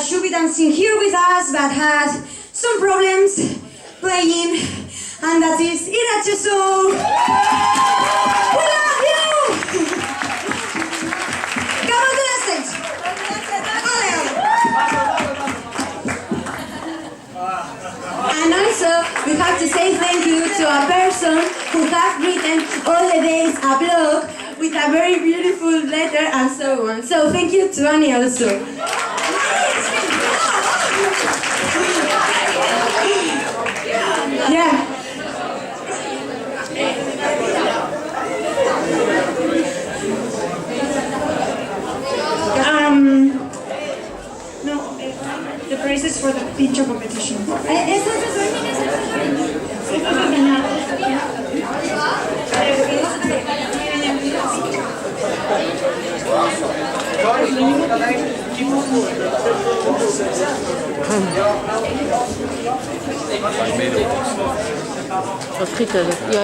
should be dancing here with us but had some problems playing, and that is Irache Soul. We love you! Come on to the stage. And also, we have to say thank you to a person who has written all the days a blog with a very beautiful letter and so on. So thank you to Annie also. Yeah. No, the prizes for the pincho competition. Los frieten, ja.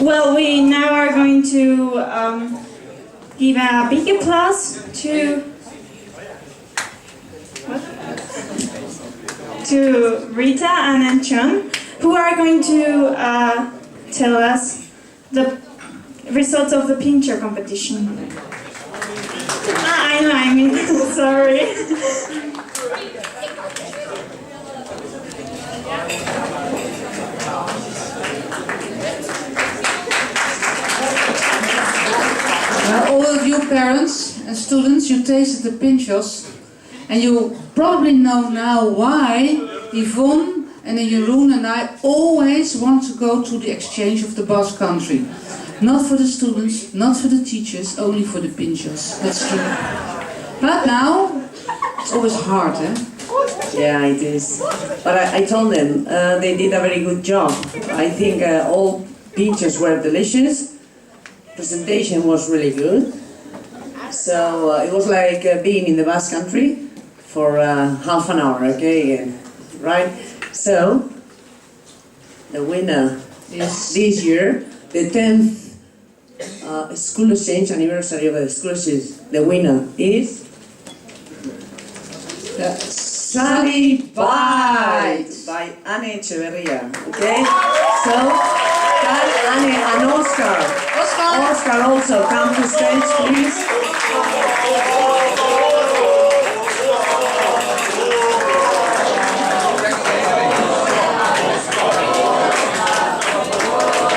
Well, we now are going to give a big applause to Rita and Anchon, who are going to tell us the results of the pincher competition. I mean, sorry. All of you parents and students, you tasted the pinchos, and you probably know now why Yvonne and Jeroen and I always want to go to the exchange of the Basque Country. Not for the students, not for the teachers, only for the pinchos. That's true. But now, it's always hard, eh? Yeah, it is. But I told them they did a very good job. I think all pinchos were delicious. Presentation was really good. So it was like being in the Basque Country for half an hour, okay? Right? So, the winner is this year, the 10th School Exchange anniversary of the School Exchange. The winner is Sunny Bite by Anne Echeverria, okay? So, Anne and Oscar also come to stage, please.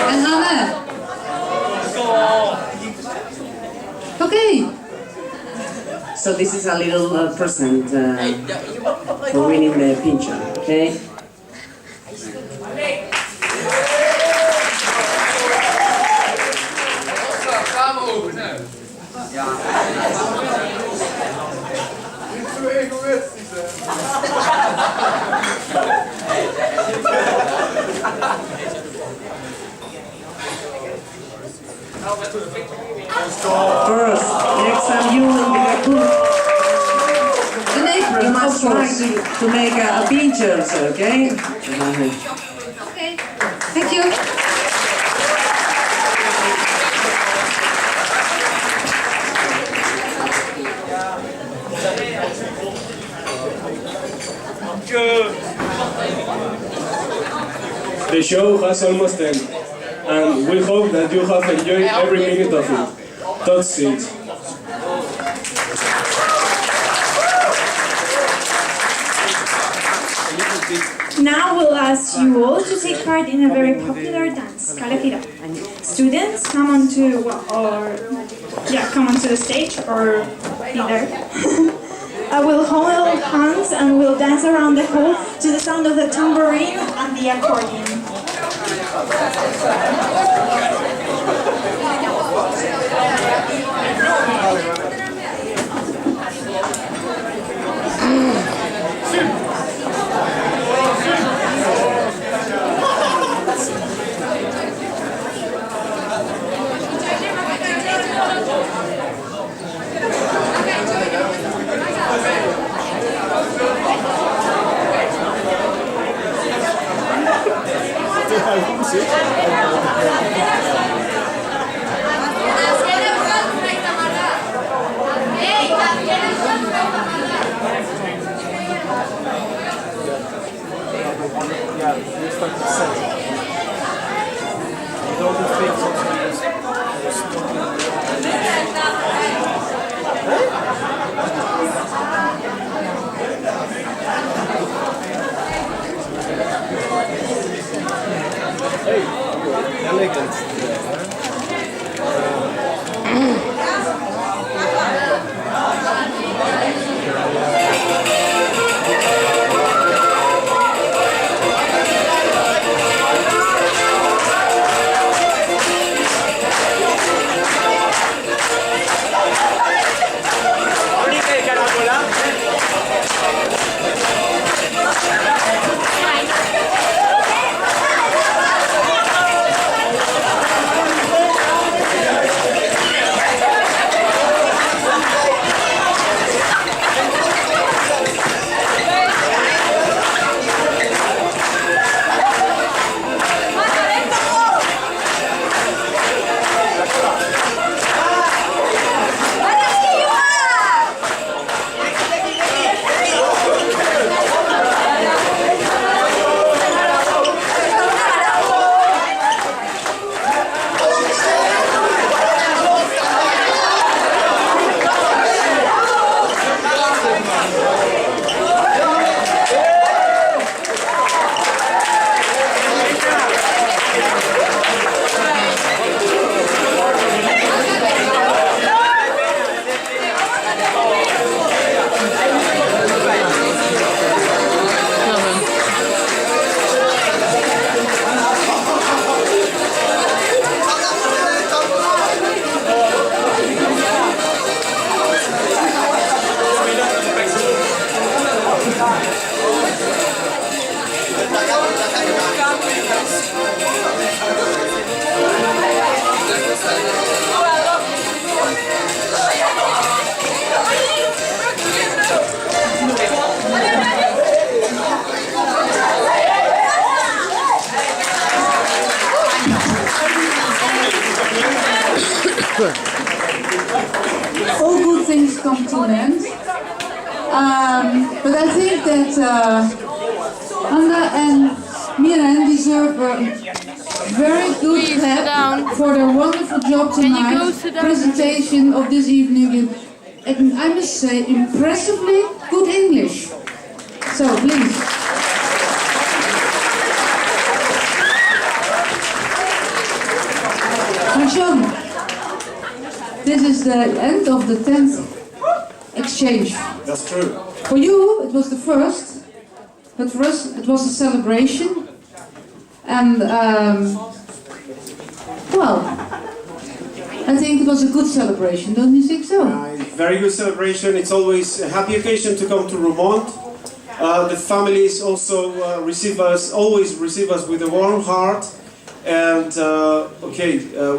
And Hanne. Okay. So this is a little present for winning the pincher, okay? First, next time you will be a cook. You must try to make a pincher, okay? Okay. Thank you. The show has almost ended, and we hope that you have enjoyed every minute of it. That's it. Now we'll ask you all to take part in a very popular dance, Calefira. Students, come onto the stage or be there. We'll hold hands and we'll dance around the hall to the sound of the tambourine and the accordion. All good things come to an end. But I think that Anna and Miran deserve a very good clap for their wonderful job tonight. Presentation of this evening, and I must say, impressively good English. So please. John, this is the end of the 10th exchange. That's true. For you, it was the first, but for us, it was a celebration. And, well, I think it was a good celebration, don't you think so? Very good celebration. It's always a happy occasion to come to Roermond. The families also always receive us with a warm heart. And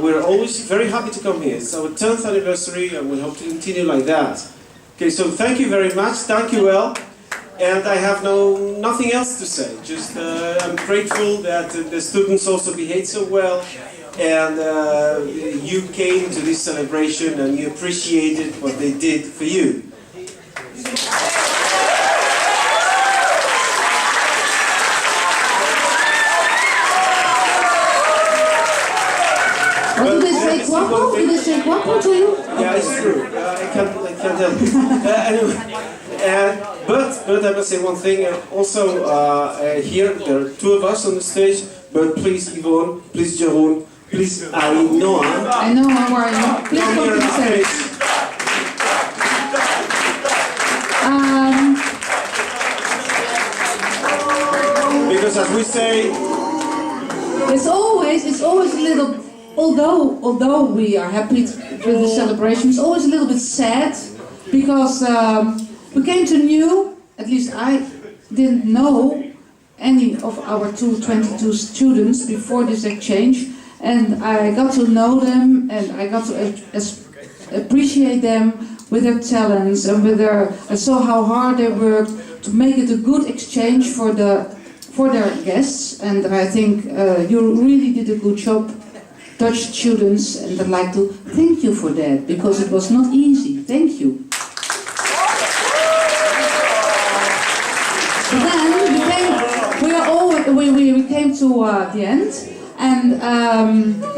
we're always very happy to come here. It's our 10th anniversary and we hope to continue like that. Okay, so thank you very much, thank you all. And I have nothing else to say. Just I'm grateful that the students also behaved so well. And you came to this celebration and you appreciated what they did for you. Did they say guapo? Did they say guapo to you? Yeah, it's true. I can't help it. Anyway, but I must say one thing. Also, here there are two of us on the stage. But please, Yvonne, please, Jeroen, please, Noah. I know how are you. Please come to the stage. Because as we say, it's always a little. Although we are happy with the celebration, it's always a little bit sad because we came to know, at least I didn't know any of our 222 students before this exchange, and I got to know them and I got to appreciate them with their talents and I saw how hard they worked to make it a good exchange for their guests, and I think you really did a good job, Dutch students, and I'd like to thank you for that, because it was not easy. Thank you. But then we came to the end, and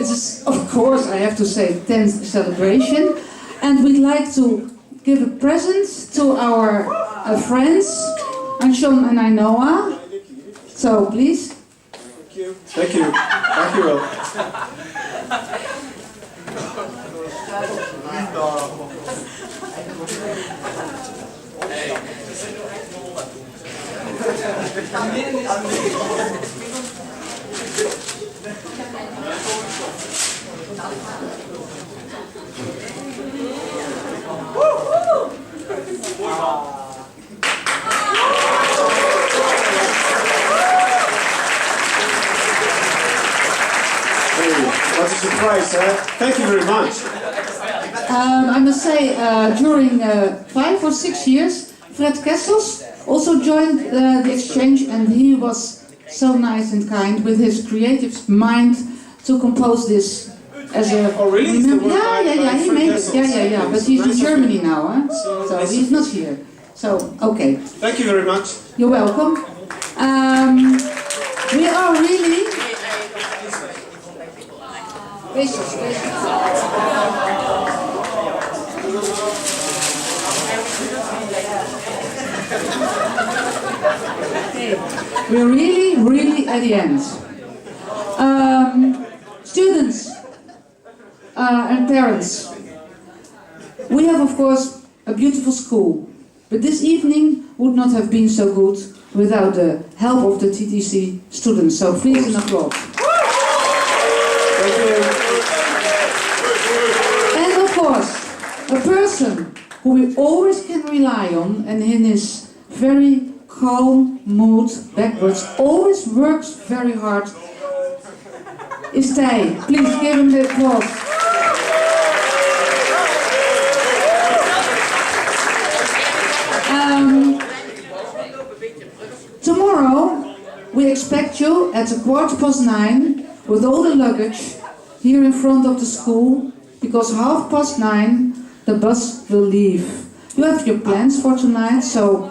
it is, of course, I have to say, 10th celebration, and we'd like to give a present to our friends, Anshon and Ainoa. So, please. Thank you. Thank you. Thank you wel. What a surprise, thank you very much. I must say, during 5 or 6 years, Fred Kessels also joined the exchange, and he was so nice and kind with his creative mind to compose this as a... Oh really? Yeah, he made it. Yeah. But he's in Germany now, huh? So he's not here. So, okay. Thank you very much. You're welcome. We are really... We're really at the end. Students and parents, we have of course a beautiful school, but this evening would not have been so good without the help of the TTC students. So please an applause. Thank you. And of course, a person who we always can rely on, and in his very calm mood backwards, always works very hard, is Thij. Please give him the applause. Tomorrow we expect you at 9:15 with all the luggage here in front of the school, because 9:30 the bus will leave. You have your plans for tonight, so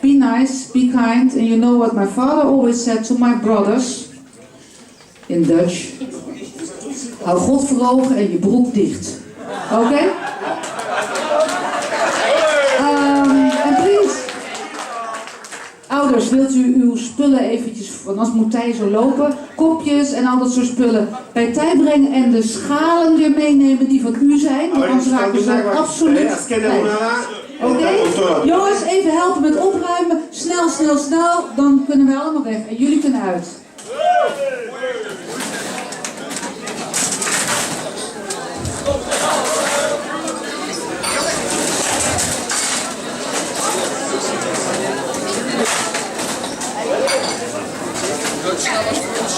be nice, be kind, and you know what my father always said to my brothers in Dutch: hou God voor ogen en je broek dicht. Okay? And please, ouders, wilt u uw spullen eventjes, want anders moet Thij zo lopen, kopjes en al dat soort spullen bij Thij brengen en de schalen weer meenemen die van u zijn, want anders raken ze absoluut kwijt. Oké? Jongens, even helpen met opruimen. Snel, dan kunnen wij allemaal weg en jullie kunnen uit. Snel als voor ons.